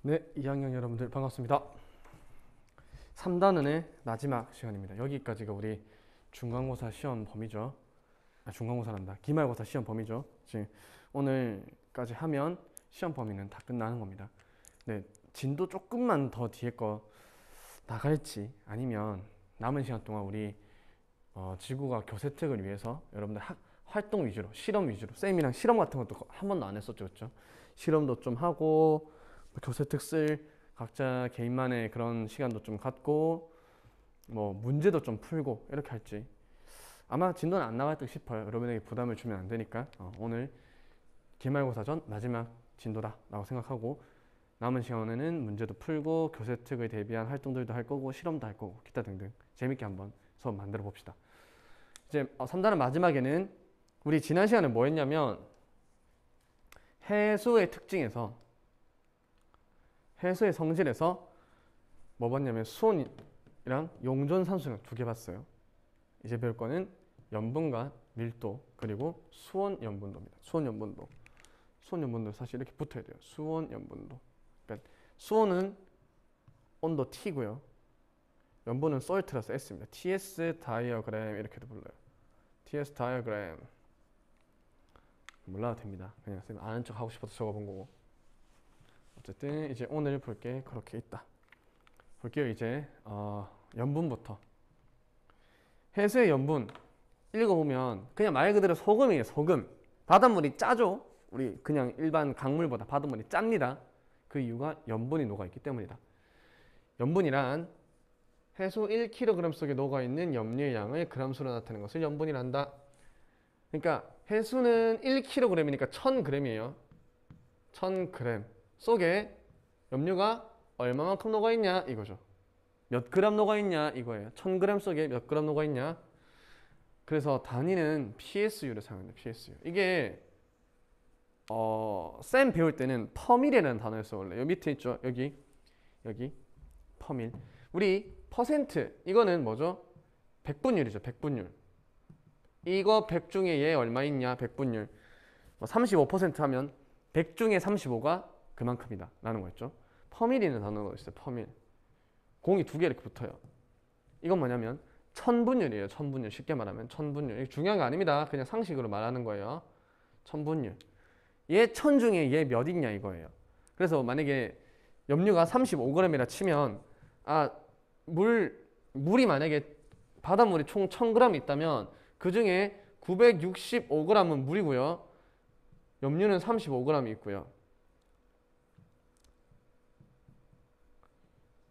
네, 2학년 여러분들 반갑습니다. 3단원의 마지막 시간입니다. 여기까지가 우리 중간고사 시험 범위죠. 중간고사란다. 기말고사 시험 범위죠. 지금 오늘까지 하면 시험 범위는 다 끝나는 겁니다. 네, 진도 조금만 더 뒤에 거 나갈지 아니면 남은 시간 동안 우리 지구과학 교세특을 위해서 여러분들 활동 위주로, 실험 위주로, 쌤이랑 실험 같은 것도 한 번도 안 했었죠, 그렇죠? 실험도 좀 하고 교세특 쓸 각자 개인만의 그런 시간도 좀 갖고 뭐 문제도 좀 풀고 이렇게 할지 아마 진도는 안 나갈 듯 싶어요. 여러분에게 부담을 주면 안 되니까 오늘 기말고사 전 마지막 진도다 라고 생각하고 남은 시간에는 문제도 풀고 교세특에 대비한 활동들도 할 거고 실험도 할 거고 기타 등등 재밌게 한번 수업 만들어 봅시다. 이제 3단원 마지막에는 우리 지난 시간에 뭐 했냐면 해수의 특징에서 해수의 성질에서 뭐 봤냐면 수온이랑 용존산수랑 두 개 봤어요. 이제 배울 거는 염분과 밀도 그리고 수온 염분도입니다. 수온 염분도. 수온 염분도 사실 이렇게 붙어야 돼요. 수온 염분도. 그러니까 수온은 온도 T고요. 염분은 salt라서 S입니다. TS 다이어그램 이렇게도 불러요. TS 다이어그램 몰라도 됩니다. 그냥 쌤 아는 척 하고 싶어서 적어본 거고. 어쨌든 이제 오늘 볼 게 그렇게 있다. 볼게요. 이제 염분부터. 해수의 염분 읽어보면 그냥 말 그대로 소금이에요. 소금. 바닷물이 짜죠. 우리 그냥 일반 강물보다 바닷물이 짭니다. 그 이유가 염분이 녹아있기 때문이다. 염분이란 해수 1kg 속에 녹아있는 염료의 양을 g수로 나타내는 것을 염분이란다. 그러니까 해수는 1kg이니까 1000g이에요. 1000g 속에 염료가 얼마만큼 녹아있냐 이거죠. 몇 그램 녹아있냐 이거예요. 1000g 속에 몇 그램 녹아있냐. 그래서 단위는 PSU를 사용합니다. PSU. 이게 쌤 배울 때는 퍼밀이라는 단어였어 원래. 여기 밑에 있죠. 여기 퍼밀. 우리 퍼센트 이거는 뭐죠? 백분율이죠. 백분율. 이거 100 중에 얘 얼마 있냐? 백분율. 35% 하면 100 중에 35가 그만큼이다 라는 거였죠. 퍼밀이라는 단어가 있어요. 퍼밀. 공이 두 개 이렇게 붙어요. 이건 뭐냐면 천분율이에요. 천분율. 쉽게 말하면 천분율. 이게 중요한 거 아닙니다. 그냥 상식으로 말하는 거예요. 천분율. 얘 천 중에 얘 몇 있냐 이거예요. 그래서 만약에 염료가 35g이라 치면 물이 만약에 바닷물이 총 1000g 있다면 그 중에 965g은 물이고요. 염료는 35g이 있고요.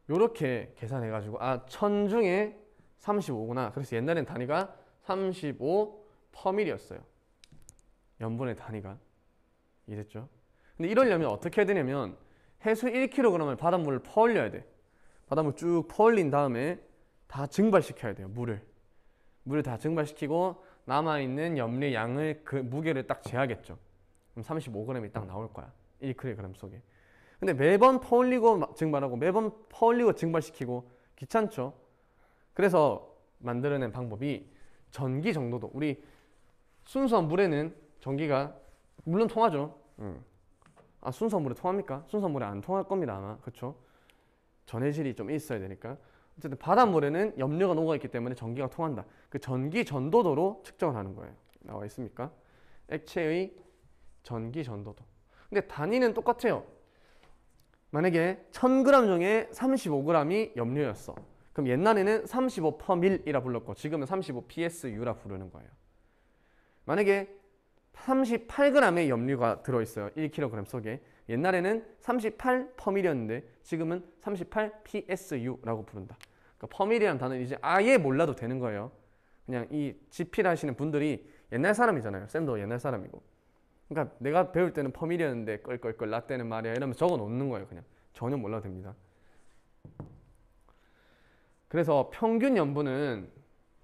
요렇게 계산해가지고 1000 중에 35구나. 그래서 옛날엔 단위가 35%이었어요. 염분의 단위가. 이해됐죠? 근데 이러려면 어떻게 해야 되냐면 해수 1kg을 바닷물을 퍼올려야 돼. 바닷물 쭉 퍼올린 다음에 다 증발시켜야 돼요. 물을 다 증발시키고 남아있는 염료의 양을 그 무게를 딱 재야겠죠. 그럼 35g이 딱 나올 거야. 1kg 속에. 근데 매번 퍼올리고 증발하고 매번 퍼올리고 증발시키고 귀찮죠. 그래서 만들어낸 방법이 전기 정도도. 우리 순수한 물에는 전기가 물론 통하죠. 순수한 물에 통합니까? 순수한 물에 안 통할 겁니다 아마. 그렇죠? 전해질이 좀 있어야 되니까. 어쨌든 바닷물에는 염료가 녹아있기 때문에 전기가 통한다. 그 전기 전도도로 측정을 하는 거예요. 나와 있습니까? 액체의 전기 전도도. 근데 단위는 똑같아요. 만약에 1000g 중에 35g이 염료였어. 그럼 옛날에는 35%밀이라 불렀고 지금은 35PSU라 부르는 거예요. 만약에 38g의 염료가 들어있어요. 1kg 속에. 옛날에는 38%밀이었는데 지금은 38PSU라고 부른다. 그러니까 퍼밀이라는 단어는 이제 아예 몰라도 되는 거예요. 그냥 이 지필하시는 분들이 옛날 사람이잖아요. 쌤도 옛날 사람이고. 그러니까 내가 배울 때는 퍼밀이었는데 껄껄껄 라떼는 말이야 이러면서 적어 놓는 거예요. 그냥 전혀 몰라도 됩니다. 그래서 평균 염분은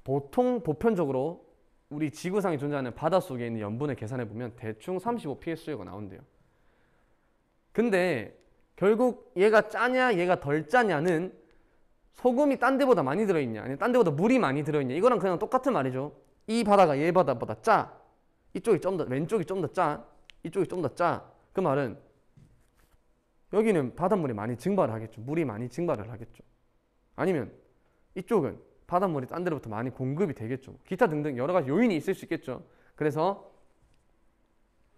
보편적으로 우리 지구상에 존재하는 바닷속에 있는 염분을 계산해 보면 대충 35PSU가 나온대요. 근데 결국 얘가 짜냐 얘가 덜 짜냐는 소금이 딴 데보다 많이 들어있냐 아니면 딴 데보다 물이 많이 들어있냐 이거랑 그냥 똑같은 말이죠. 이 바다가 얘 바다보다 짜. 이쪽이 좀 더 왼쪽이 좀 더 짜. 이쪽이 좀 더 짜. 그 말은 여기는 바닷물이 많이 증발을 하겠죠. 물이 많이 증발을 하겠죠. 아니면 이쪽은 바닷물이 딴 데로부터 많이 공급이 되겠죠. 기타 등등 여러 가지 요인이 있을 수 있겠죠. 그래서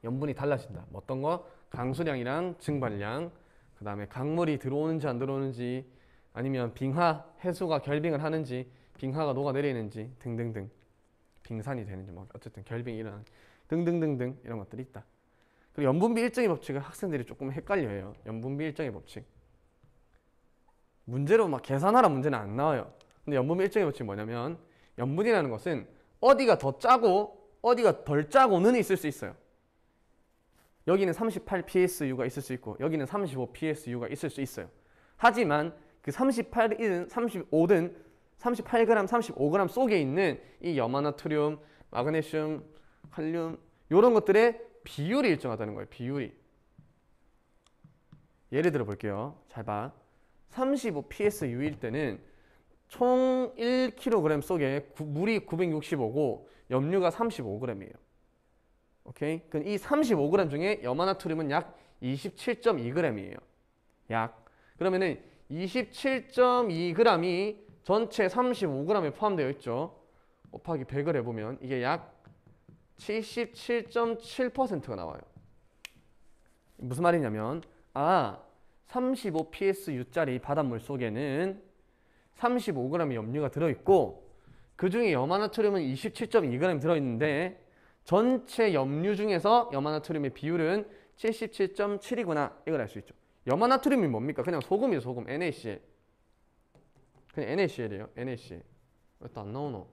염분이 달라진다. 어떤 거? 강수량이랑 증발량, 그 다음에 강물이 들어오는지 안 들어오는지, 아니면 빙하, 해수가 결빙을 하는지, 빙하가 녹아내리는지 등등등, 빙산이 되는지, 뭐 어쨌든 결빙이 일어나는 등등등등 이런 것들이 있다. 그리고 염분비 일정의 법칙을 학생들이 조금 헷갈려해요. 염분비 일정의 법칙. 문제로 막 계산하라 문제는 안 나와요. 근데 염분비 일정의 법칙이 뭐냐면, 염분이라는 것은 어디가 더 짜고 어디가 덜 짜고는 있을 수 있어요. 여기는 38 PSU가 있을 수 있고 여기는 35 PSU가 있을 수 있어요. 하지만 그 38이든 35든 38g, 35g 속에 있는 이 염화나트륨, 마그네슘, 칼륨 이런 것들의 비율이 일정하다는 거예요. 비율이. 예를 들어 볼게요. 잘 봐. 35 PSU일 때는 총 1kg 속에 물이 965고 염류가 35g이에요. 오케이? 그럼 이 35g 중에 염화나트륨은 약 27.2g이에요. 약. 그러면은 27.2g이 전체 35g에 포함되어 있죠. 곱하기 100을 해보면 이게 약 77.7%가 나와요. 무슨 말이냐면, 35 PSU짜리 바닷물 속에는 35g의 염류가 들어있고 그 중에 염화나트륨은 27.2g 들어있는데 전체 염류 중에서 염화나트륨의 비율은 77.7이구나. 이걸 알 수 있죠. 염화나트륨이 뭡니까? 그냥 소금이죠. 소금. NaCl. 그냥 NaCl이에요. NaCl. 왜 또 안 나오노?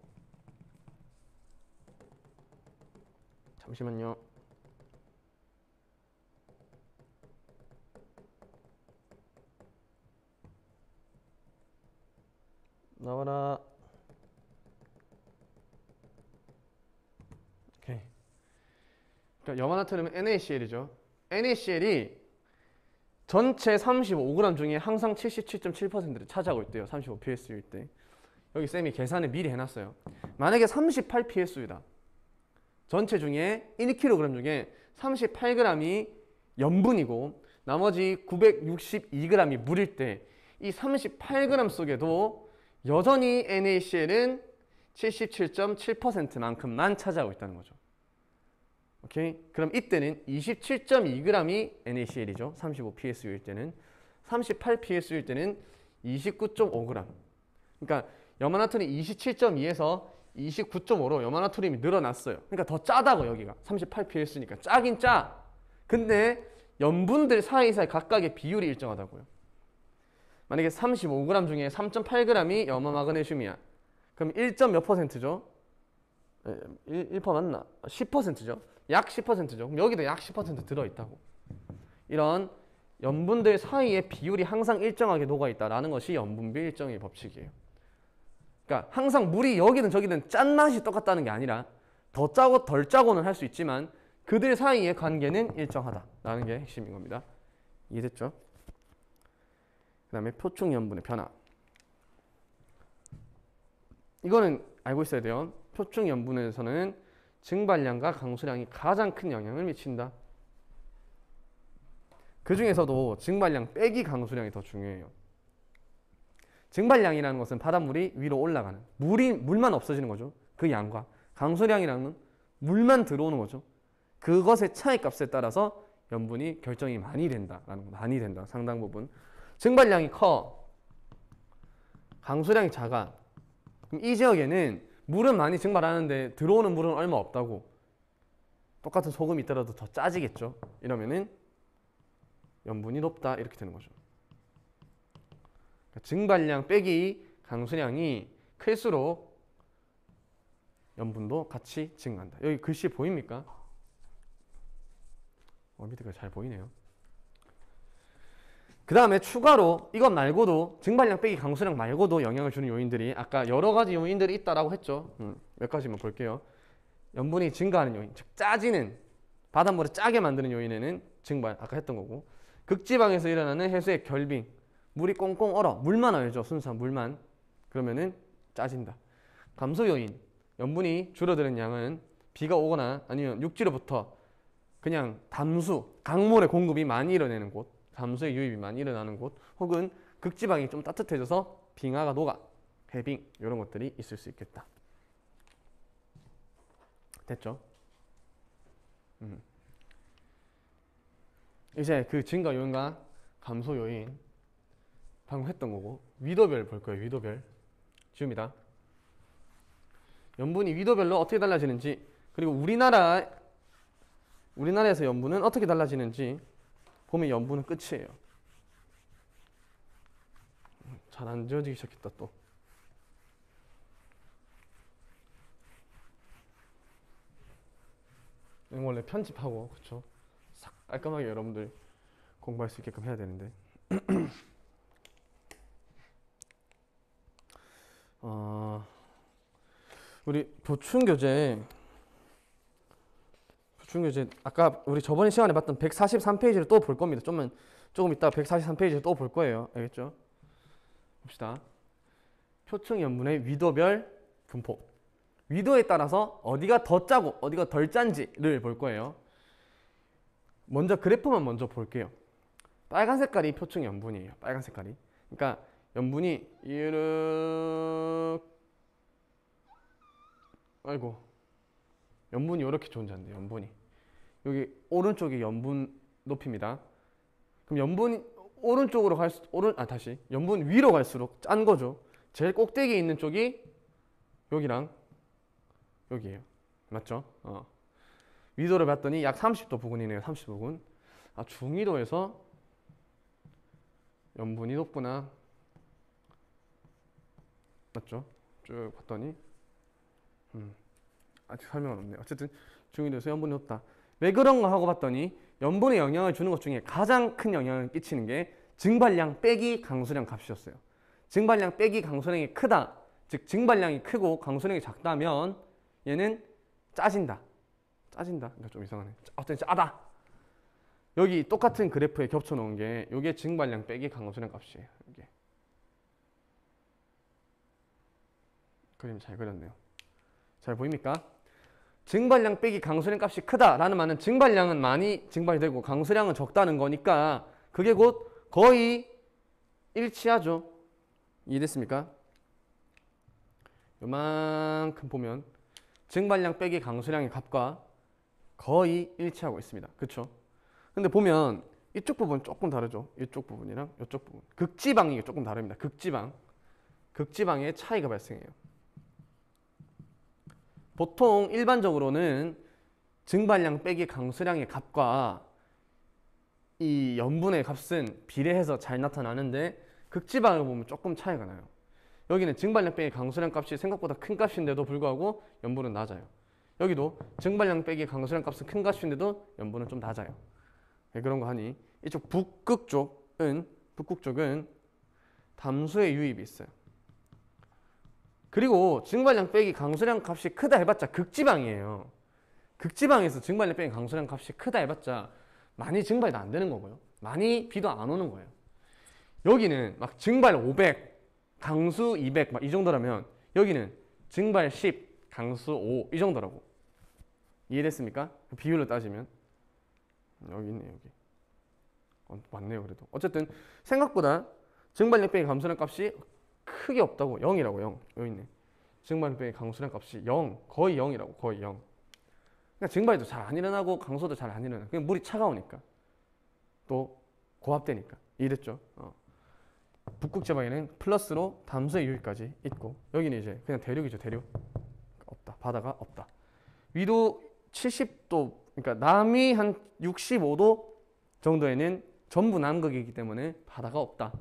잠시만요. 나와라. 오케이. 그러니까 염화나트륨은 NaCl이죠. NaCl이 전체 35g 중에 항상 77.7%를 차지하고 있대요. 35 PSU일 때. 여기 쌤이 계산을 미리 해놨어요. 만약에 38 PSU다. 전체 중에 1kg 중에 38g이 염분이고 나머지 962g이 물일 때 이 38g 속에도 여전히 NaCl은 77.7%만큼만 차지하고 있다는 거죠. 오케이? 그럼 이때는 27.2g이 NaCl이죠. 35 PSU일 때는. 38 PSU일 때는 29.5g. 그러니까 염화나트륨이 27.2에서 29.5로 염화나트륨이 늘어났어요. 그러니까 더 짜다고. 여기가 38 PSU니까 짜긴 짜. 근데 염분들 사이사이 각각의 비율이 일정하다고요. 만약에 35g 중에 3.8g이 염화 마그네슘이야. 그럼 1점 몇 %죠? 1% 맞나? 10%죠. 약 10%죠. 그럼 여기도 약 10% 들어있다고. 이런 염분들 사이의 비율이 항상 일정하게 녹아있다라는 것이 염분비 일정의 법칙이에요. 그러니까 항상 물이 여기든 저기든 짠맛이 똑같다는 게 아니라 더 짜고 덜 짜고는 할 수 있지만 그들 사이의 관계는 일정하다라는 게 핵심인 겁니다. 이해됐죠? 그 다음에 표충염분의 변화. 이거는 알고 있어야 돼요. 표충염분에서는 증발량과 강수량이 가장 큰 영향을 미친다. 그 중에서도 증발량 빼기 강수량이 더 중요해요. 증발량이라는 것은 바닷물이 위로 올라가는, 물만 없어지는 거죠. 그 양과. 강수량이라는 물만 들어오는 거죠. 그것의 차이값에 따라서 염분이 결정이 많이 된다라는 거. 많이 된다. 상당 부분. 증발량이 커. 강수량이 작아. 그럼 이 지역에는 물은 많이 증발하는데 들어오는 물은 얼마 없다고. 똑같은 소금이 있더라도 더 짜지겠죠. 이러면은 염분이 높다. 이렇게 되는 거죠. 증발량 빼기 강수량이 클수록 염분도 같이 증가한다. 여기 글씨 보입니까? 밑에가 잘 보이네요. 그 다음에 추가로 이것 말고도 증발량 빼기 강수량 말고도 영향을 주는 요인들이 아까 여러 가지 요인들이 있다라고 했죠. 몇 가지만 볼게요. 염분이 증가하는 요인, 즉 짜지는, 바닷물을 짜게 만드는 요인에는 증발, 아까 했던 거고, 극지방에서 일어나는 해수의 결빙, 물이 꽁꽁 얼어, 물만 얼죠. 순수한 물만. 그러면은 짜진다. 감소 요인, 염분이 줄어드는 양은 비가 오거나 아니면 육지로부터 그냥 담수, 강물의 공급이 많이 일어나는 곳, 담수의 유입이 많이 일어나는 곳, 혹은 극지방이 좀 따뜻해져서 빙하가 녹아, 해빙 이런 것들이 있을 수 있겠다. 됐죠? 이제 그 증가 요인과 감소 요인 방금 했던 거고, 위도별 볼 거예요. 위도별 지웁니다. 염분이 위도별로 어떻게 달라지는지, 그리고 우리나라에서 염분은 어떻게 달라지는지 보면 염분은 끝이에요. 잘 안 지워지기 시작했다 또. 이거 원래 편집하고 그쵸? 싹 깔끔하게 여러분들 공부할 수 있게끔 해야 되는데. 우리 보충교재 아까 우리 저번 시간에 봤던 143페이지를 또 볼 겁니다. 조금 이따 143페이지를 또 볼 거예요. 알겠죠? 봅시다. 표층 염분의 위도별 분포. 위도에 따라서 어디가 더 짜고 어디가 덜 짠지를 볼 거예요. 먼저 그래프만 먼저 볼게요. 빨간 색깔이 표층 염분이에요. 빨간 색깔이. 그러니까 염분이 염분이 이렇게 존재한대. 염분이 여기 오른쪽이 염분 높이입니다. 그럼 염분 오른쪽으로 염분 위로 갈수록 짠 거죠. 제일 꼭대기에 있는 쪽이 여기랑 여기예요. 맞죠? 위도를 봤더니 약 30도 부근이네요. 30도 부근. 중위도에서 염분이 높구나. 맞죠? 쭉 봤더니 아직 설명은 없네요. 어쨌든 중위도에서 염분이 높다. 왜 그런가 하고 봤더니 염분에 영향을 주는 것 중에 가장 큰 영향을 끼치는 게 증발량 빼기 강수량 값이었어요. 증발량 빼기 강수량이 크다. 즉 증발량이 크고 강수량이 작다면 얘는 짜진다. 그러니까 좀 이상하네. 어쨌든 짜다. 여기 똑같은 그래프에 겹쳐 놓은 게 이게 증발량 빼기 강수량 값이에요. 이게 그림 잘 그렸네요. 잘 보입니까? 증발량 빼기 강수량 값이 크다라는 말은 증발량은 많이 증발되고 강수량은 적다는 거니까 그게 곧 거의 일치하죠. 이해됐습니까? 요만큼 보면 증발량 빼기 강수량의 값과 거의 일치하고 있습니다. 그쵸? 근데 보면 이쪽 부분 조금 다르죠. 이쪽 부분이랑 이쪽 부분. 극지방이 조금 다릅니다. 극지방의 차이가 발생해요. 보통 일반적으로는 증발량 빼기 강수량의 값과 이 염분의 값은 비례해서 잘 나타나는데 극지방을 보면 조금 차이가 나요. 여기는 증발량 빼기 강수량 값이 생각보다 큰 값인데도 불구하고 염분은 낮아요. 여기도 증발량 빼기 강수량 값은 큰 값인데도 염분은 좀 낮아요. 네, 그런 거 하니 이쪽 북극 쪽은 담수의 유입이 있어요. 그리고 증발량 빼기 강수량 값이 크다 해봤자 극지방이에요. 극지방에서 증발량 빼기 강수량 값이 크다 해봤자 많이 증발이 안 되는 거고요. 많이 비도 안 오는 거예요. 여기는 막 증발 500, 강수 200 막 이 정도라면 여기는 증발 10, 강수 5 이 정도라고. 이해됐습니까? 비율로 따지면 여기 있네 여기. 맞네요 그래도. 어쨌든 생각보다 증발량 빼기 강수량 값이 크게 없다고. 0이라고 0. 여기 있네. 증발량 빼기 강수량 값이 0. 거의 0이라고. 거의 0. 그러니까 증발도 잘 안 일어나고 강소도 잘 안 일어나. 그냥 물이 차가우니까. 또 고압되니까. 이랬죠. 북극 지방에는 플러스로 담수의 유입까지 있고 여기는 이제 그냥 대륙이죠. 대륙. 없다. 바다가 없다. 위도 70도 그러니까 남이 한 65도 정도에는 전부 남극이기 때문에 바다가 없다.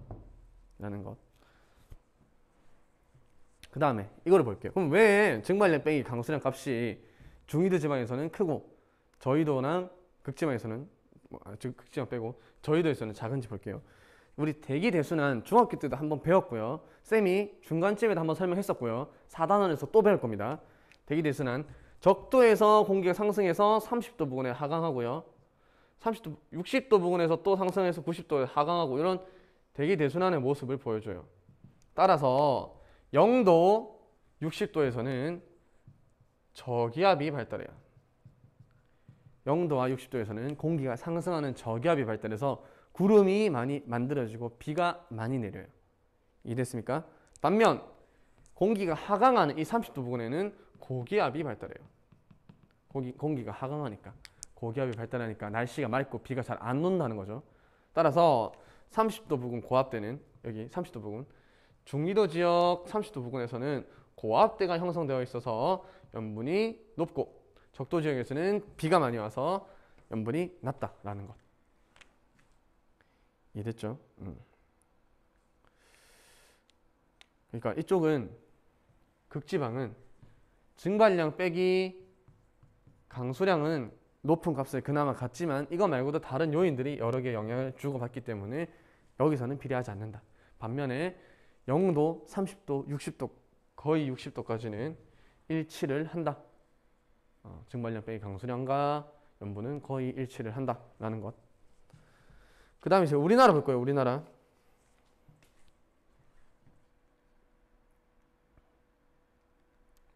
라는 것. 그 다음에 이거를 볼게요. 그럼 왜 증발량 빼기 강수량 값이 중위도 지방에서는 크고 저위도랑 극지방에서는 즉 극지방 빼고 저위도에서는 작은지 볼게요. 우리 대기대순환 중학교 때도 한번 배웠고요. 쌤이 중간쯤에도 한번 설명했었고요. 4단원에서 또 배울 겁니다. 대기대순환 적도에서 공기가 상승해서 30도 부근에 하강하고요. 30도, 60도 부근에서 또 상승해서 90도에 하강하고 이런 대기대순환의 모습을 보여줘요. 따라서 0도, 60도에서는 저기압이 발달해요. 0도와 60도에서는 공기가 상승하는 저기압이 발달해서 구름이 많이 만들어지고 비가 많이 내려요. 이해됐습니까? 반면 공기가 하강하는 이 30도 부근에는 고기압이 발달해요. 공기가 하강하니까 고기압이 발달하니까 날씨가 맑고 비가 잘 안 온다는 거죠. 따라서 30도 부근 고압대는 여기 30도 부근 중위도 지역 30도 부근에서는 고압대가 형성되어 있어서 염분이 높고 적도 지역에서는 비가 많이 와서 염분이 낮다라는 것. 이해됐죠? 그러니까 이쪽은 극지방은 증발량 빼기 강수량은 높은 값을 그나마 갖지만 이거 말고도 다른 요인들이 여러 개 영향을 주고받기 때문에 여기서는 비례하지 않는다. 반면에 0도, 30도, 60도 거의 60도까지는 일치를 한다. 증발량 빼기 강수량과 염분은 거의 일치를 한다라는 것. 그 다음에 이제 우리나라 볼 거예요. 우리나라.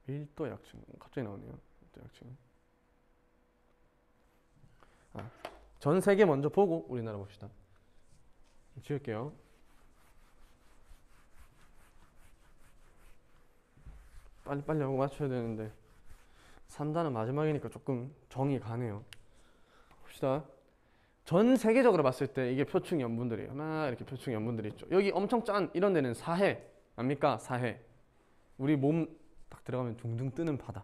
밀도 약층 갑자기 나오네요. 밀도 약층. 전 세계 먼저 보고 우리나라 봅시다. 지울게요. 빨리 하고 맞춰야 되는데 3단은 마지막이니까 조금 정이 가네요. 봅시다. 전 세계적으로 봤을 때 이게 표층 염분들이에요. 막 이렇게 표층 염분들이 있죠. 여기 엄청 짠 이런 데는 사해 압니까? 사해. 우리 몸 딱 들어가면 둥둥 뜨는 바다,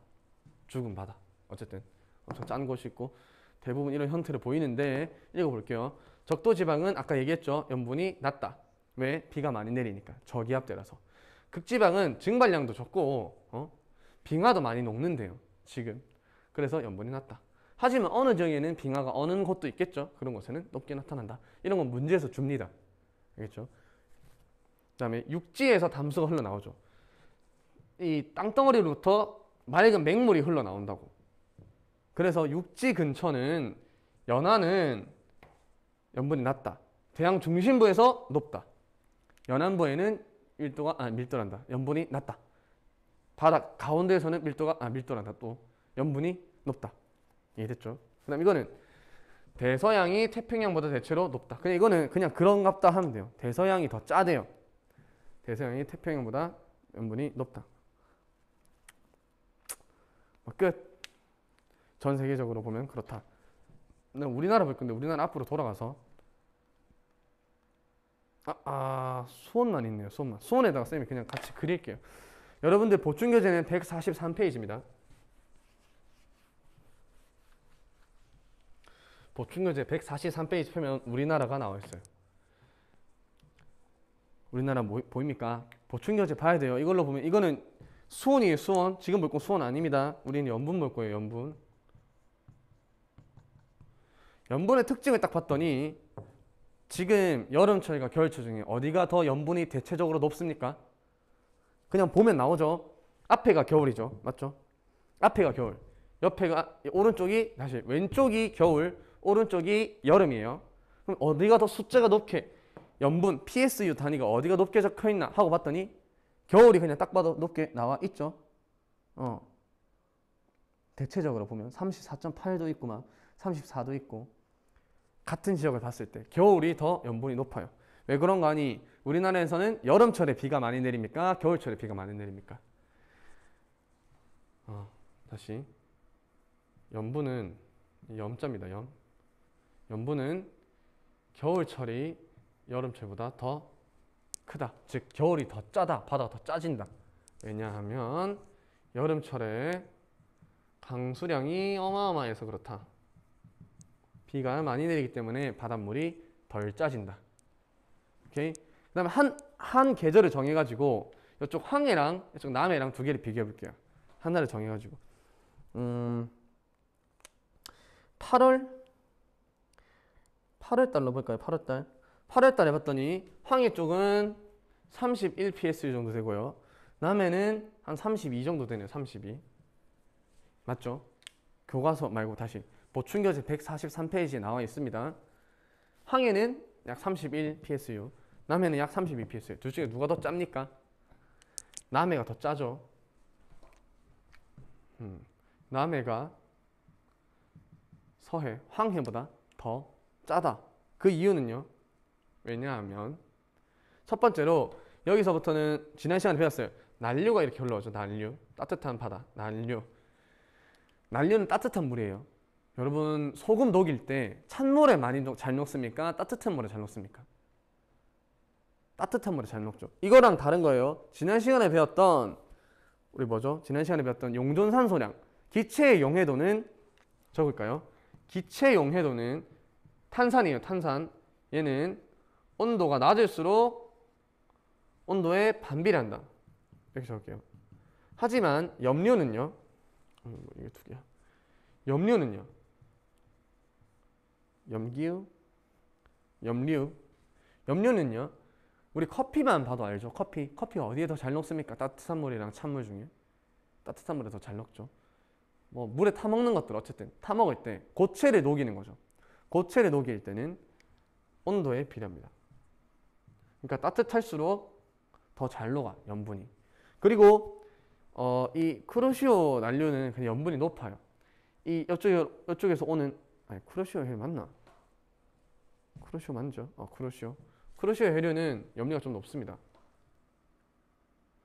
죽은 바다. 어쨌든 엄청 짠 곳이 있고 대부분 이런 형태로 보이는데 읽어볼게요. 적도지방은 아까 얘기했죠. 염분이 낮다. 왜? 비가 많이 내리니까. 저기압대라서. 극지방은 증발량도 적고 빙하도 많이 녹는데요. 지금. 그래서 염분이 낮다. 하지만 어느 지역에는 빙하가 어는 곳도 있겠죠. 그런 곳에는 높게 나타난다. 이런 건 문제에서 줍니다. 알겠죠? 그 다음에 육지에서 담수가 흘러나오죠. 이 땅덩어리로부터 맑은 맹물이 흘러나온다고. 그래서 육지 근처는 연안은 염분이 낮다. 대양 중심부에서 높다. 연안부에는 밀도란다. 염분이 낮다. 바다 가운데에서는 밀도란다. 또 염분이 높다. 이해됐죠? 그 다음 이거는 대서양이 태평양보다 대체로 높다. 그냥 이거는 그냥 그런갑다 하면 돼요. 대서양이 더 짜대요. 대서양이 태평양보다 염분이 높다. 끝. 전 세계적으로 보면 그렇다. 우리나라 볼 건데 우리나라 앞으로 돌아가서 수온만 있네요. 수온만. 수온에다가 쌤이 그냥 같이 그릴게요. 여러분들 보충교재는 143페이지입니다. 보충교재 143페이지 펴면 우리나라가 나와 있어요. 우리나라 보입니까? 보충교재 봐야 돼요. 이걸로 보면 이거는 수온이에요. 수온. 지금 볼 건 수온 아닙니다. 우리는 염분 볼 거예요. 염분. 염분의 특징을 딱 봤더니 지금 여름철과 겨울철 중에 어디가 더 염분이 대체적으로 높습니까? 그냥 보면 나오죠. 앞에가 겨울이죠. 맞죠? 앞에가 겨울. 옆에가 오른쪽이 다시 왼쪽이 겨울, 오른쪽이 여름이에요. 그럼 어디가 더 숫자가 높게 염분 PSU 단위가 어디가 높게 적혀 있나 하고 봤더니 겨울이 그냥 딱 봐도 높게 나와 있죠. 대체적으로 보면 34.8도 있고 막 34도 있고 같은 지역을 봤을 때 겨울이 더 염분이 높아요. 왜 그런 거 아니? 우리나라에서는 여름철에 비가 많이 내립니까? 겨울철에 비가 많이 내립니까? 다시 염분은 염자입니다. 염분은 겨울철이 여름철보다 더 크다. 즉 겨울이 더 짜다. 바다가 더 짜진다. 왜냐하면 여름철에 강수량이 어마어마해서 그렇다. 비가 많이 내리기 때문에 바닷물이 덜 짜진다. 오케이? 그 다음에 한 계절을 정해가지고 이쪽 황해랑 이쪽 남해랑 두 개를 비교해 볼게요. 하나를 정해가지고 8월달로 볼까요? 8월달 해봤더니 황해 쪽은 31 PSU 정도 되고요. 남해는 한 32 정도 되네요. 32. 맞죠? 교과서 말고 다시 보충교재 143페이지에 나와 있습니다. 황해는 약 31 PSU, 남해는 약 32 PSU. 둘 중에 누가 더 짭니까? 남해가 더 짜죠. 남해가 서해, 황해보다 더 짜다. 그 이유는요. 왜냐하면 첫 번째로 여기서부터는 지난 시간에 배웠어요. 난류가 이렇게 흘러오죠. 난류. 따뜻한 바다. 난류. 난류는 따뜻한 물이에요. 여러분 소금 녹일 때 찬물에 많이 잘 녹습니까? 따뜻한 물에 잘 녹습니까? 따뜻한 물에 잘 녹죠. 이거랑 다른 거예요. 지난 시간에 배웠던 우리 뭐죠? 지난 시간에 배웠던 용존산소량. 기체의 용해도는 적을까요? 기체의 용해도는 탄산이에요. 탄산. 얘는 온도가 낮을수록 온도에 반비례한다. 이렇게 적을게요. 하지만 염료는요. 이게 두 개야. 염료는요. 염료는요. 우리 커피만 봐도 알죠. 커피 어디에 더 잘 녹습니까? 따뜻한 물이랑 찬물 중에 따뜻한 물에 더 잘 녹죠. 뭐 물에 타 먹는 것들 어쨌든 타 먹을 때 고체를 녹이는 거죠. 고체를 녹일 때는 온도에 비례합니다. 그러니까 따뜻할수록 더 잘 녹아 염분이. 그리고 이 크루시오 난류는 그냥 염분이 높아요. 이 이쪽에서 오는 크루시오 헬 맞나? 크루시오 맞죠? 크루시오 해류는 염료가 좀 높습니다.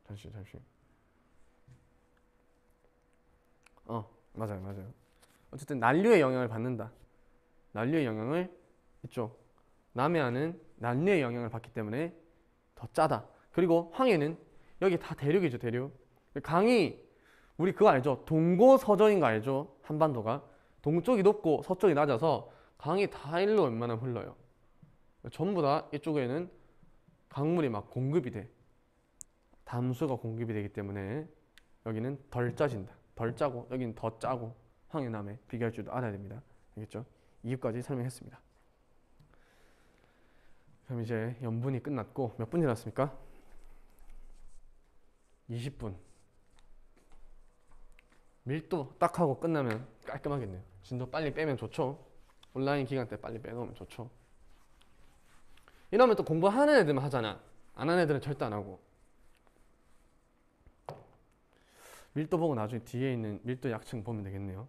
잠시. 맞아요. 어쨌든 난류의 영향을 받는다. 난류의 영향을 이쪽 남해안은 난류의 영향을 받기 때문에 더 짜다. 그리고 황해는 여기 다 대륙이죠. 대륙. 강이 우리 그거 알죠? 동고서저인 거 알죠? 한반도가 동쪽이 높고 서쪽이 낮아서 강이 다 일로 웬만하면 흘러요. 전부 다 이쪽에는 강물이 막 공급이 돼. 담수가 공급이 되기 때문에 여기는 덜 짜진다. 덜 짜고 여기는 더 짜고 황해 남해 비교할 줄도 알아야 됩니다. 알겠죠? 이유까지 설명했습니다. 그럼 이제 염분이 끝났고 몇 분 지났습니까? 20분. 밀도 딱 하고 끝나면 깔끔하겠네요. 진도 빨리 빼면 좋죠. 온라인 기간 때 빨리 빼놓으면 좋죠. 이러면 또 공부하는 애들만 하잖아. 안 하는 애들은 절대 안 하고. 밀도 보고 나중에 뒤에 있는 밀도 약층 보면 되겠네요.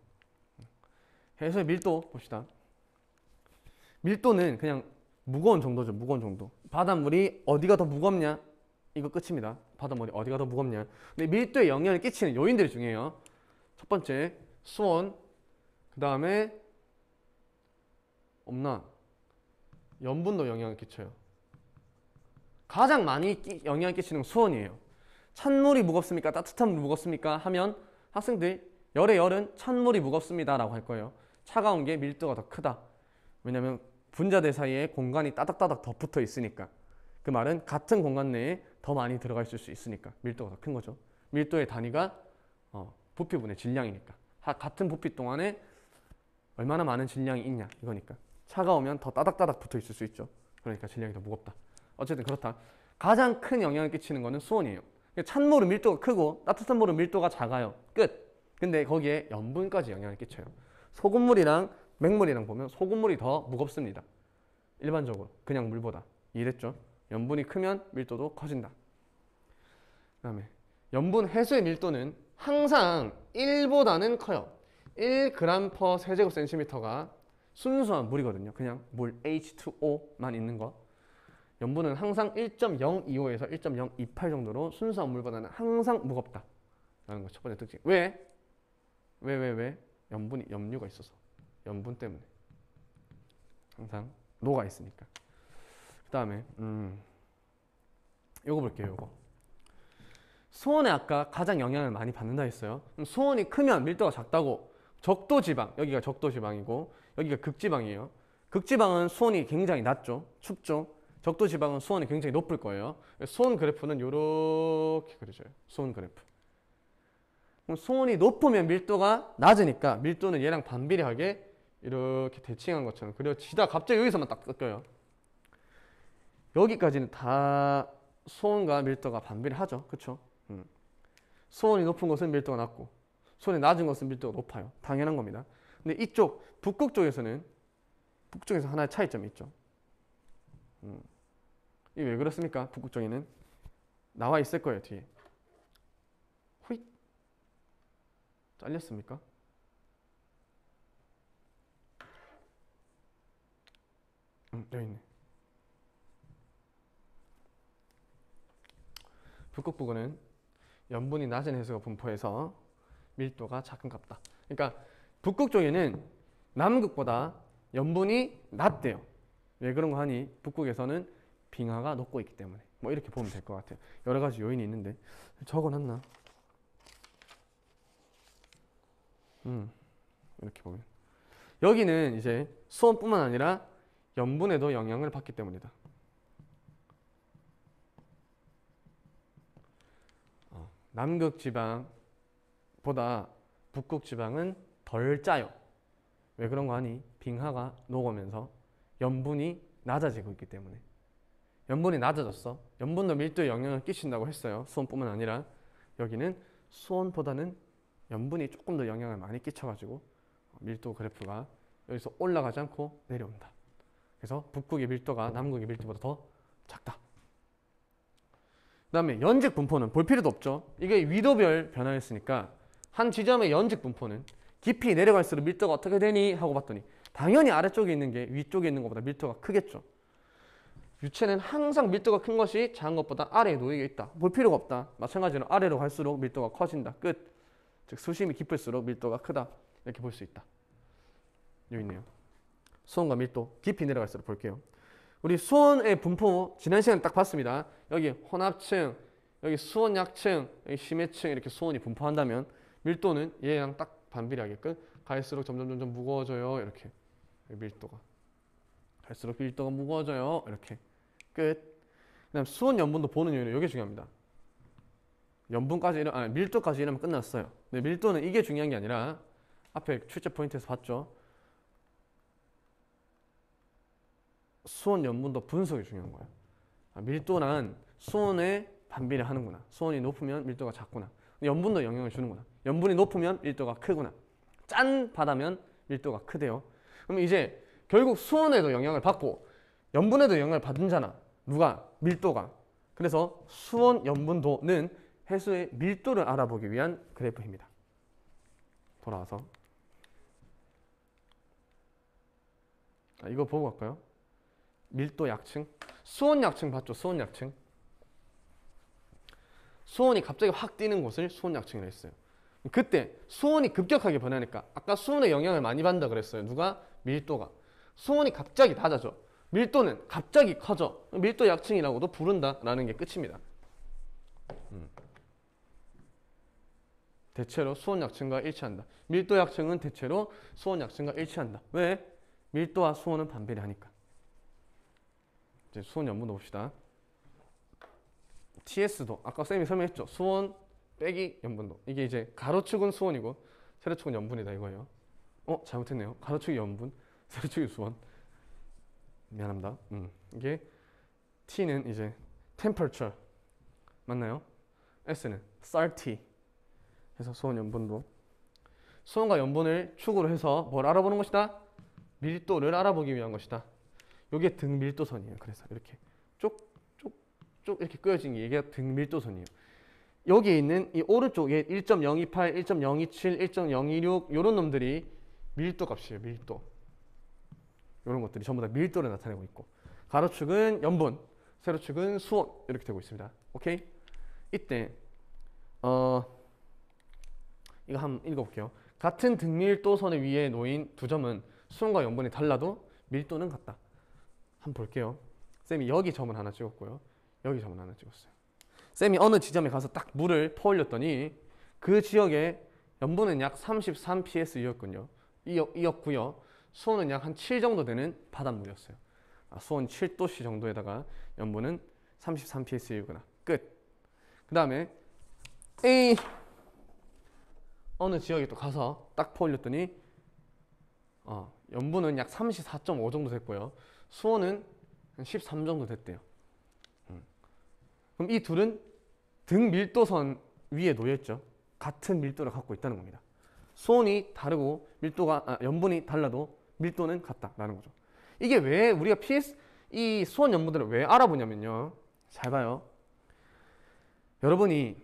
해수의 밀도 봅시다. 밀도는 그냥 무거운 정도죠. 무거운 정도. 바닷물이 어디가 더 무겁냐? 이거 끝입니다. 바닷물이 어디가 더 무겁냐? 근데 밀도에 영향을 끼치는 요인들이 중요해요. 첫 번째 수온, 그 다음에 없나? 염분도 영향을 끼쳐요. 가장 많이 영향을 끼치는 건 수온이에요. 찬물이 무겁습니까? 따뜻한 물이 무겁습니까? 하면 학생들 열은 찬물이 무겁습니다 라고 할 거예요. 차가운 게 밀도가 더 크다. 왜냐면 분자들 사이에 공간이 따닥따닥 더 붙어 있으니까. 그 말은 같은 공간 내에 더 많이 들어가 있을 수 있으니까 밀도가 더 큰 거죠. 밀도의 단위가 부피분의 질량이니까. 같은 부피 동안에 얼마나 많은 질량이 있냐 이거니까. 차가우면 더 따닥따닥 붙어 있을 수 있죠. 그러니까 질량이 더 무겁다. 어쨌든 그렇다. 가장 큰 영향을 끼치는 거는 수온이에요. 찬물은 밀도가 크고 따뜻한 물은 밀도가 작아요. 끝. 근데 거기에 염분까지 영향을 끼쳐요. 소금물이랑 맹물이랑 보면 소금물이 더 무겁습니다. 일반적으로 그냥 물보다. 이해됐죠? 염분이 크면 밀도도 커진다. 그 다음에 염분 해수의 밀도는 항상 1보다는 커요. 1g/. 세제곱센티미터가 순수한 물이거든요. 그냥 물 H2O만 있는 거. 염분은 항상 1.025에서 1.028 정도로 순수한 물보다는 항상 무겁다 라는 거 첫 번째 특징. 왜? 염류가 있어서. 염분 때문에. 항상 녹아 있으니까. 그 다음에 요거 볼게요. 요거. 수온에 아까 가장 영향을 많이 받는다 했어요. 그럼 수온이 크면 밀도가 작다고. 적도지방, 여기가 적도지방이고 여기가 극지방이에요. 극지방은 수온이 굉장히 낮죠. 춥죠. 적도지방은 수온이 굉장히 높을 거예요. 수온 그래프는 이렇게 그려져요. 수온 그래프. 그럼 수온이 높으면 밀도가 낮으니까 밀도는 얘랑 반비례하게 이렇게 대칭한 것처럼 그려지다 갑자기 여기서만 딱 꺾여요. 여기까지는 다 수온과 밀도가 반비례하죠. 그쵸? 수온이 높은 곳은 밀도가 낮고 수온이 낮은 곳은 밀도가 높아요. 당연한 겁니다. 근데 이쪽 북극 쪽에서는 북쪽에서 하나의 차이점이 있죠. 이게 왜 그렇습니까? 북극 쪽에는 나와 있을 거예요. 뒤에 후잇 잘렸습니까? 여기 있네. 북극 부근은 염분이 낮은 해수가 분포해서 밀도가 작은 값다. 그러니까 북극 쪽에는 남극보다 염분이 낮대요. 왜 그런 거 하니? 북극에서는 빙하가 녹고 있기 때문에. 뭐 이렇게 보면 될 것 같아요. 여러 가지 요인이 있는데 적어놨나? 이렇게 보면 여기는 이제 수온뿐만 아니라 염분에도 영향을 받기 때문이다. 남극 지방보다 북극 지방은 덜 짜요. 왜 그런 거 아니? 빙하가 녹으면서 염분이 낮아지고 있기 때문에. 염분이 낮아졌어. 염분도 밀도에 영향을 끼친다고 했어요. 수온뿐만 아니라 여기는 수온보다는 염분이 조금 더 영향을 많이 끼쳐가지고 밀도 그래프가 여기서 올라가지 않고 내려온다. 그래서 북극의 밀도가 남극의 밀도보다 더 작다. 그 다음에 연직 분포는 볼 필요도 없죠. 이게 위도별 변화였으니까 한 지점의 연직 분포는 깊이 내려갈수록 밀도가 어떻게 되니? 하고 봤더니 당연히 아래쪽에 있는 게 위쪽에 있는 것보다 밀도가 크겠죠. 유체는 항상 밀도가 큰 것이 작은 것보다 아래에 놓여 있다. 볼 필요가 없다. 마찬가지로 아래로 갈수록 밀도가 커진다. 끝. 즉 수심이 깊을수록 밀도가 크다. 이렇게 볼 수 있다. 여기 있네요. 수온과 밀도 깊이 내려갈수록 볼게요. 우리 수온의 분포 지난 시간에 딱 봤습니다. 여기 혼합층, 여기 수온 약층, 여기 심해층 이렇게 수온이 분포한다면 밀도는 얘랑 딱 반비례하게끔 갈수록 점점 무거워져요. 이렇게 밀도가 갈수록 밀도가 무거워져요. 이렇게 끝. 그다음 수온 염분도 보는 요인은 이게 중요합니다. 염분까지 밀도까지 이러면 끝났어요. 근데 밀도는 이게 중요한 게 아니라 앞에 출제 포인트에서 봤죠. 수온 염분도 분석이 중요한 거예요. 밀도란 수온에 반비례하는구나. 수온이 높으면 밀도가 작구나. 염분도 영향을 주는구나. 염분이 높으면 밀도가 크구나. 짠 바다면 밀도가 크대요. 그럼 이제 결국 수온에도 영향을 받고 염분에도 영향을 받은잖아. 누가? 밀도가. 그래서 수온 염분도는 해수의 밀도를 알아보기 위한 그래프입니다. 돌아와서 이거 보고 갈까요? 밀도 약층. 수온 약층 봤죠? 수온 약층. 수온이 갑자기 확 뛰는 곳을 수온 약층이라 했어요. 그때 수온이 급격하게 변하니까 아까 수온에 영향을 많이 받는다 그랬어요. 누가? 밀도가. 수온이 갑자기 낮아져. 밀도는 갑자기 커져. 밀도 약층이라고도 부른다라는 게 끝입니다. 대체로 수온 약층과 일치한다. 밀도 약층은 대체로 수온 약층과 일치한다. 왜? 밀도와 수온은 반비례하니까. 이제 수온 염분도 봅시다. TS도 아까 쌤이 설명했죠. 수온 빼기 염분도. 이게 이제 가로축은 수온이고 세로축은 염분이다 이거예요. 잘못했네요. 가로축이 염분, 세로축이 수온. 미안합니다. 이게 T는 이제 temperature 맞나요? S는 salty. 해서 수온 염분도. 수온과 염분을 축으로 해서 뭘 알아보는 것이다? 밀도를 알아보기 위한 것이다. 이게 등밀도선이에요. 그래서 이렇게 쭉 이렇게 끄어진 게 이게 등밀도선이에요. 여기에 있는 이 오른쪽에 1.028, 1.027, 1.026 이런 놈들이 밀도 값이에요. 밀도. 이런 것들이 전부 다 밀도를 나타내고 있고 가로축은 염분, 세로축은 수온 이렇게 되고 있습니다. 오케이? 이때 이거 한번 읽어볼게요. 같은 등밀도선의 위에 놓인 두 점은 수온과 염분이 달라도 밀도는 같다. 한번 볼게요. 쌤이 여기 점을 하나 찍었고요. 여기 점을 하나 찍었어요. 쌤이 어느 지점에 가서 딱 물을 퍼올렸더니 그 지역에 염분은 약 33 ps이었군요. 이었고요. 수온은 약 한 7 정도 되는 바닷물이었어요. 수온 7도씨 정도에다가 염분은 33 ps이구나. 끝. 그 다음에 어느 지역에 또 가서 딱 퍼올렸더니 염분은 약 34.5 정도 됐고요. 수온은 한 13 정도 됐대요. 그럼 이 둘은 등밀도선 위에 놓여있죠. 같은 밀도를 갖고 있다는 겁니다. 수온이 다르고 염분이 달라도 밀도는 같다라는 거죠. 이게 왜 우리가 이 수온 염분들을 왜 알아보냐면요. 잘 봐요. 여러분이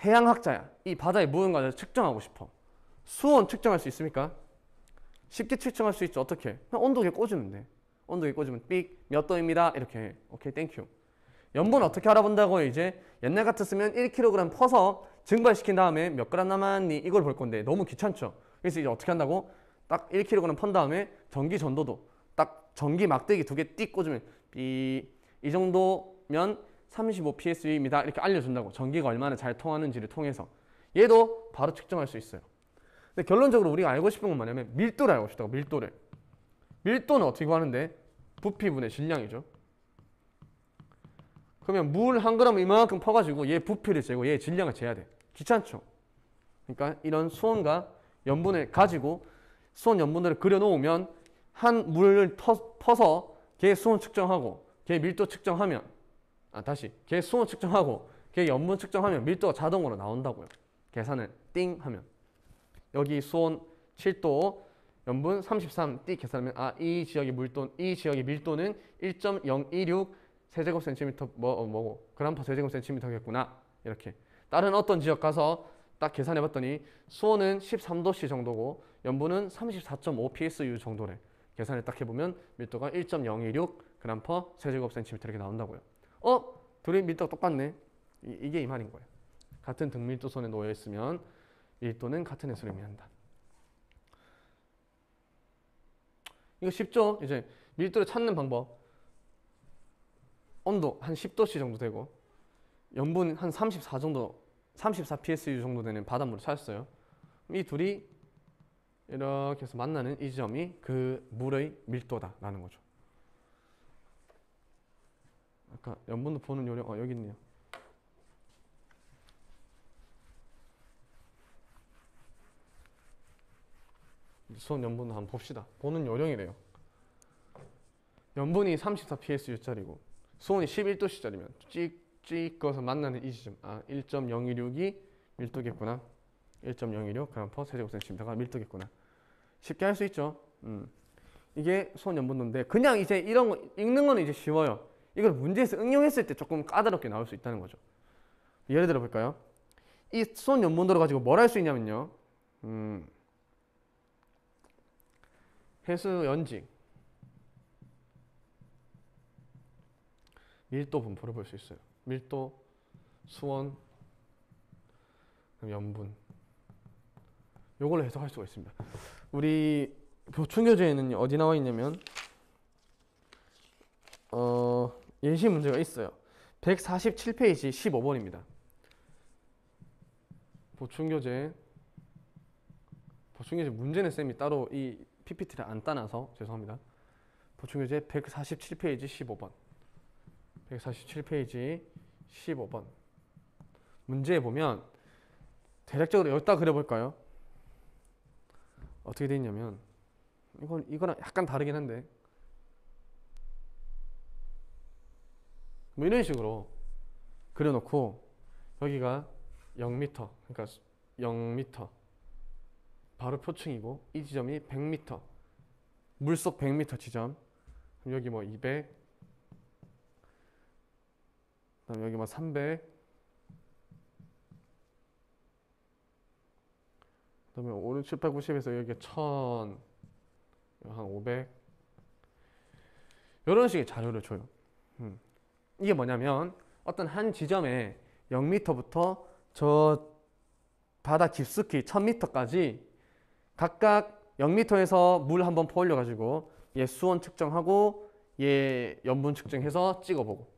해양학자야. 이 바다의 무언가를 측정하고 싶어. 수온 측정할 수 있습니까? 쉽게 측정할 수 있죠. 어떻게? 그냥 온도계 꽂으면 돼. 온도계 꽂으면 삑 몇 도입니다. 이렇게 오케이 땡큐. 염분 어떻게 알아본다고요? 이제 옛날 같았으면 1kg 퍼서 증발시킨 다음에 몇 그램 남았니? 이걸 볼 건데 너무 귀찮죠? 그래서 이제 어떻게 한다고? 딱 1kg 펀 다음에 전기 전도도 딱 전기 막대기 2개 띡 꽂으면 이 정도면 35 PSU입니다. 이렇게 알려준다고. 전기가 얼마나 잘 통하는지를 통해서. 얘도 바로 측정할 수 있어요. 근데 결론적으로 우리가 알고 싶은 건 뭐냐면 밀도를 알고 싶다고. 밀도를. 밀도는 어떻게 구하는데? 부피분의 질량이죠. 그러면 물 한 그램 이만큼 퍼가지고 얘 부피를 재고 얘 질량을 재야 돼. 귀찮죠? 그러니까 이런 수온과 염분을 가지고 수온 염분들을 그려놓으면 한 물을 퍼서 걔 수온 측정하고 걔 밀도 측정하면 걔 수온 측정하고 걔 염분 측정하면 밀도가 자동으로 나온다고요. 계산을 띵 하면 여기 수온 7도 염분 33 띵 계산하면 이 지역의 밀도는 1.026 세제곱센티미터 뭐고 그램 퍼 세제곱센티미터겠구나. 이렇게 다른 어떤 지역 가서 딱 계산해봤더니 수온은 13도씨 정도고 염분은 34.5 PSU 정도래. 계산을 딱 해보면 밀도가 1.026 그램 퍼 세제곱센티미터 이렇게 나온다고요. 둘이 밀도가 똑같네. 이게 이 말인 거예요. 같은 등밀도선에 놓여 있으면 밀도는 같은 횟수를 의미한다. 이거 쉽죠? 이제 밀도를 찾는 방법. 온도 한 10도씨 정도 되고 염분 한 34 정도 34 PSU 정도 되는 바닷물을 찾았어요. 이 둘이 이렇게 해서 만나는 이 지점이 그 물의 밀도다라는 거죠. 아까 염분도 보는 요령 여기 있네요. 수온 염분을 한번 봅시다. 보는 요령이래요. 염분이 34 PSU짜리고 수온이 11도씨짜리면 찍 꺼서 만나는 이 지점 1.026이 밀도겠구나. 1.026 그램 퍼 세제곱센티미터가 밀도겠구나. 쉽게 할 수 있죠. 이게 수온 염분도인데 그냥 이제 이런 거 읽는 거는 이제 쉬워요. 이걸 문제에서 응용했을 때 조금 까다롭게 나올 수 있다는 거죠. 예를 들어 볼까요? 이 수온 염분도를 가지고 뭘 할 수 있냐면요. 해수 연직 밀도 분포를 볼 수 있어요. 밀도, 수온, 염분. 요걸로 해석할 수가 있습니다. 우리 보충교재에는 어디 나와 있냐면 예시 문제가 있어요. 147페이지 15번입니다. 보충교재 문제는 쌤이 따로 이 PPT를 안 따놔서 죄송합니다. 보충교재 147페이지 15번. 147페이지 15번. 문제에 보면 대략적으로 여기다 그려볼까요? 어떻게 돼 있냐면 이거랑 약간 다르긴 한데 뭐 이런 식으로 그려놓고 여기가 0m 그러니까 0m 바로 표층이고 이 지점이 100m 물속 100m 지점. 그럼 여기 뭐 200 그다음 여기 뭐 300 그다음에 오른 790에서 여기 1000 한 500 이런 식의 자료를 줘요. 이게 뭐냐면 어떤 한 지점에 0m부터 저 바다 깊숙이 1000m까지 각각 0m에서 물 한번 퍼올려 가지고 얘 수온 측정하고 얘 염분 측정해서 찍어보고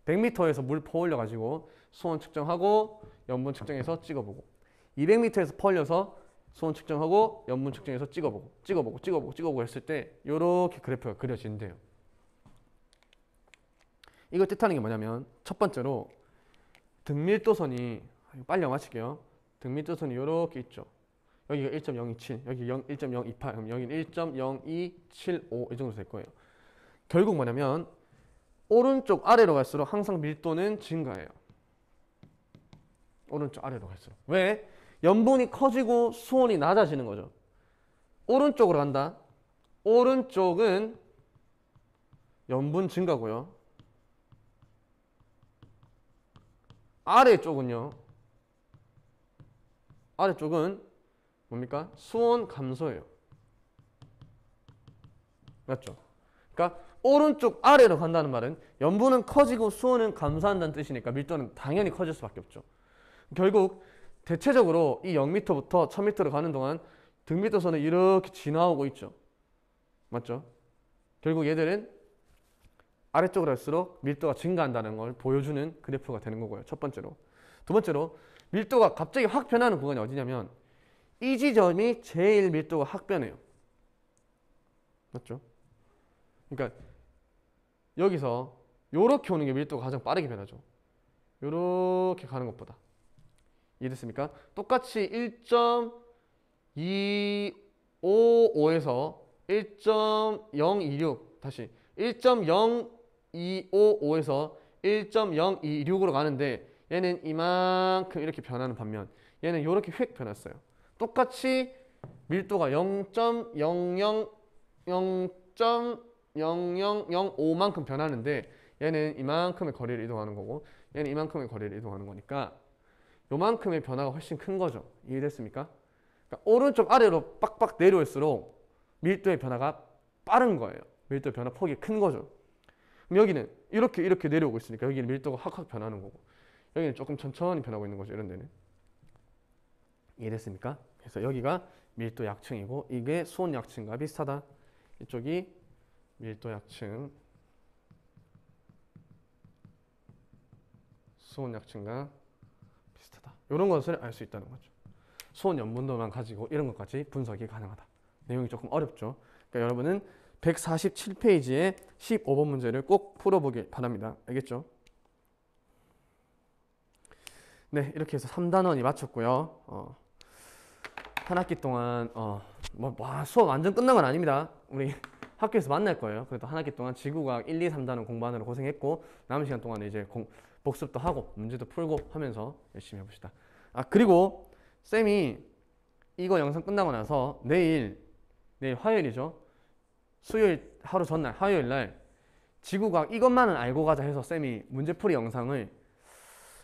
100m에서 물 퍼올려 가지고 수온 측정하고 염분 측정해서 찍어보고 200m에서 퍼올려서 수온 측정하고 염분 측정해서 찍어보고 했을 때 이렇게 그래프가 그려진대요. 이걸 뜻하는 게 뭐냐면 첫 번째로 등밀도선이 빨리 마칠게요. 등밀도선이 이렇게 있죠. 여기가 1.027, 여기 1.028, 그럼 여기는 1.0275 이 정도 될 거예요. 결국 뭐냐면 오른쪽 아래로 갈수록 항상 밀도는 증가해요. 오른쪽 아래로 갈수록. 왜? 염분이 커지고 수온이 낮아지는 거죠. 오른쪽으로 간다. 오른쪽은 염분 증가고요. 아래쪽은요. 아래쪽은 뭡니까? 수온 감소예요. 맞죠? 그러니까 오른쪽 아래로 간다는 말은 염분은 커지고 수온은 감소한다는 뜻이니까 밀도는 당연히 커질 수밖에 없죠. 결국 대체적으로 이 0m부터 1000m로 가는 동안 등밀도선은 이렇게 지나오고 있죠. 맞죠? 결국 얘들은 아래쪽으로 갈수록 밀도가 증가한다는 걸 보여주는 그래프가 되는 거고요. 첫 번째로. 두 번째로 밀도가 갑자기 확 변하는 구간이 어디냐면 이 지점이 제일 밀도가 확 변해요. 맞죠? 그러니까 여기서 요렇게 오는 게 밀도가 가장 빠르게 변하죠. 요렇게 가는 것보다. 이해됐습니까? 똑같이 1.255에서 1.026 다시 1.0255에서 1.026으로 가는데 얘는 이만큼 이렇게 변하는 반면 얘는 이렇게 휙 변했어요. 똑같이 밀도가 0.00005만큼 변하는데 얘는 이만큼의 거리를 이동하는 거고 얘는 이만큼의 거리를 이동하는 거니까 요만큼의 변화가 훨씬 큰 거죠. 이해됐습니까? 그러니까 오른쪽 아래로 빡빡 내려올수록 밀도의 변화가 빠른 거예요. 밀도 변화 폭이 큰 거죠. 그럼 여기는 이렇게 내려오고 있으니까 여기는 밀도가 확 변하는 거고 여기는 조금 천천히 변하고 있는 거죠. 이런 데는. 이해됐습니까? 그래서 여기가 밀도 약층이고 이게 수온 약층과 비슷하다. 이쪽이 밀도 약층, 수온 약층과 비슷하다. 이런 것을 알 수 있다는 거죠. 수온 염분도만 가지고 이런 것까지 분석이 가능하다. 내용이 조금 어렵죠. 그러니까 여러분은 147페이지의 15번 문제를 꼭 풀어보길 바랍니다. 알겠죠? 네, 이렇게 해서 3단원이 마쳤고요. 한 학기 동안 수업 완전 끝난 건 아닙니다. 우리 학교에서 만날 거예요. 그래도 한 학기 동안 지구과학 1, 2, 3단원 공부하느라 고생했고 남은 시간 동안에 이제 복습도 하고 문제도 풀고 하면서 열심히 해봅시다. 그리고 쌤이 이거 영상 끝나고 나서 내일 화요일이죠. 수요일 하루 전날 화요일 날 지구과학 이것만은 알고 가자 해서 쌤이 문제풀이 영상을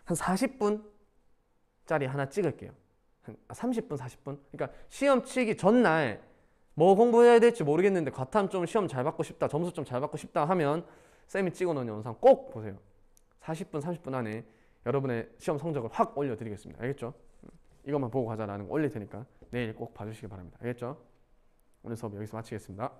한 40분짜리 하나 찍을게요. 한 30분, 40분. 그러니까 시험 치기 전날 뭐 공부해야 될지 모르겠는데 과탐 좀 시험 잘 받고 싶다, 점수 좀 잘 받고 싶다 하면 쌤이 찍어놓은 영상 꼭 보세요. 40분, 30분 안에 여러분의 시험 성적을 확 올려드리겠습니다. 알겠죠? 이것만 보고 가자라는 거 올릴 테니까 내일 꼭 봐주시기 바랍니다. 알겠죠? 오늘 수업 여기서 마치겠습니다.